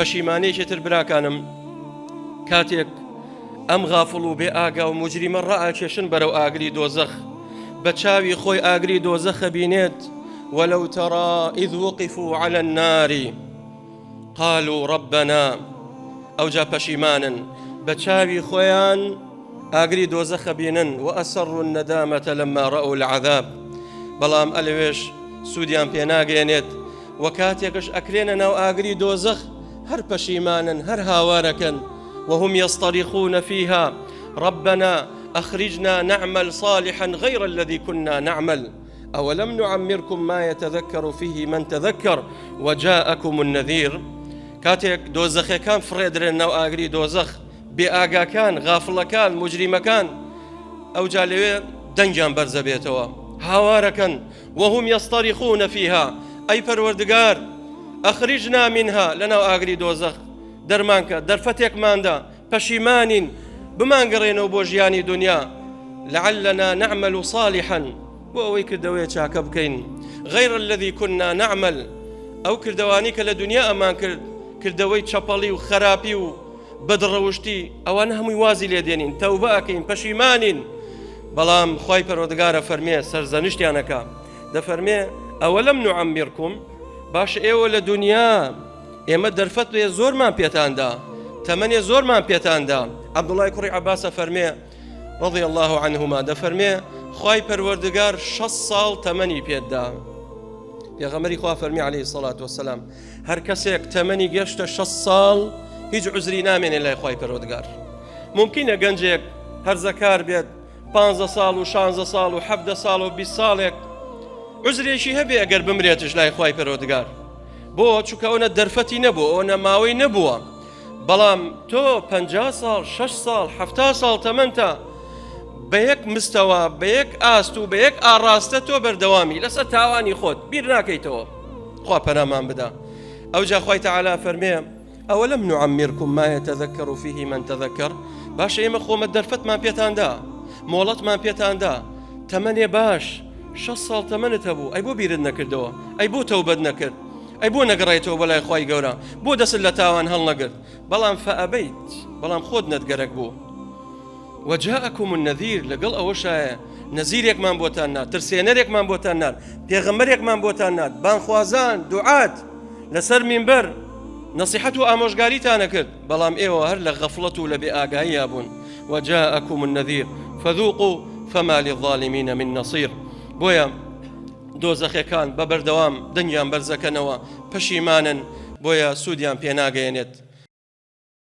پەشیمانەیەکێتر براکانم کاتێک ئەم غافڵ و بێ ئاگا و موجریمە ڕائەکێشن بەرەو ئاگری دۆزەخ بە چاوی خۆی ئاگری دۆزەخە بینێت ولو ترى إذ وقفوا على النار قالوا ربنا أو جا پەشیمانن بە چاوی خۆیان ئاگری دۆزەخە بینن وأسروا الندامة لما رأوا العذاب بەڵام ئەلەوێش سوودیان پێ ناگەێنێت وكاتێکش ئەکرێنە ناو ئاگری دۆزەخ هەر پەشیمانن هەر هاوارەکەن وهم يصطرخون فيها ربنا أخرجنا نعمل صالحا غير الذي كنا نعمل أولم نعمركم ما يتذكر فيه من تذكر وجاءكم النذير كاتيك دوزخ كان فريدرين ناو آغري دوزخ بآغا كان غافل كان مجرم كان أو جالوه دنجان برزبيتوا هاواركا وهم يصطرخون فيها أي پروردگار أخرجنا منها لنا آغري دوزخ درمانك درفتك ماندا پشیمانین بمان قرينو بوجياني دنيا لعلنا نعمل صالحا بۆ ئەوەی کردەوەی چاکە بکەین غير الذي كنا نعمل ئەو کردەوانی کە لە دنیا ئەمان کرد کردەوەی چەپەڵی و خراپی و بەدڕەوشتی ئەوانە هەمووی وازی لێ دێنین تەوبە ئەکەین پەشیمانین بەڵام خوای پەروەردگارە فەرمێ سەرزەنیشتیانەکە دەفەرمێ ئەوەلەم نوعەممیرکم باش ئێوە لە دنیا ئێمە دەرفەتێ زۆرمان پێتاندا تەمەنێ زۆرمان پێتاندا عەبدوڵای کوڕی عەباسە فەرمێ رضي الله عنهما دەفەرمێ خوای پەروەردگار 6 ساڵ تەمەنی پێتدا پێغەمبەری خوا فەرمی عليه الصلاة والسلام هەر کەسێک تەمەنی گەشتە 6 ساڵ هیچ عوزری نامێنێ لای خوای پەروەردگار ممکنە گەنجێک هەرزەکار بێت 15 ساڵ و 16 ساڵ و 17 ساڵ و 20 ساڵێک عوزرێکی هەبێ ئەگەر بمرێتش لای خوای پەروەردگار بۆ چونکە ئەوە دەرفەتی نەبوو ئەوە ماوەی نەبووە بەڵام تۆ 50 ساڵ 6 ساڵ 70 ساڵ تەمەنتە بە یەک مستەوە بە یەک ئاست و بە یەک ئاڕاستە تۆ بەردەوامی لەسەر تاوانی خۆت بیر ناکەیتەوە خوا پەنامان بدا ئەو جا خوای تەعالا فەرمێ ئەوەلەم نوعەممیرکم ما يتذكر فيه من تذكر باش ئێمە خۆمە دەرفەتمان پێتاندا مۆڵەتمان پێتاندا تەمەنێ باش 6 ساڵ تەمەنت هەبوو ئەی بۆ بیرت نەکردەوە ئەی بۆ تەوبەت نەکرد ئەی بۆ نەگەڕێیتەوە بەلای خوای گەورە بۆ دەست لە تاوان هەڵنەگرت بەڵام فەئەبەیت بەڵام خۆت نەتگەرەک بوو وجاءكم النذير لقل أوشايا نذيرك من بوتانا ترسينرك من بوتانا بيغمرك من بوتانا بان خوازان دعاة لسر منبر نصيحته آموشگاری تانا کرد بلام ايوه هر لغفلته لبآقايا بون وجاءكم النذير فذوقوا فما للظالمين من نصير بويا دۆزەخی كان ببردوام دنيان برزكنوا پشیمانن بويا سوديان پێناگەێنێت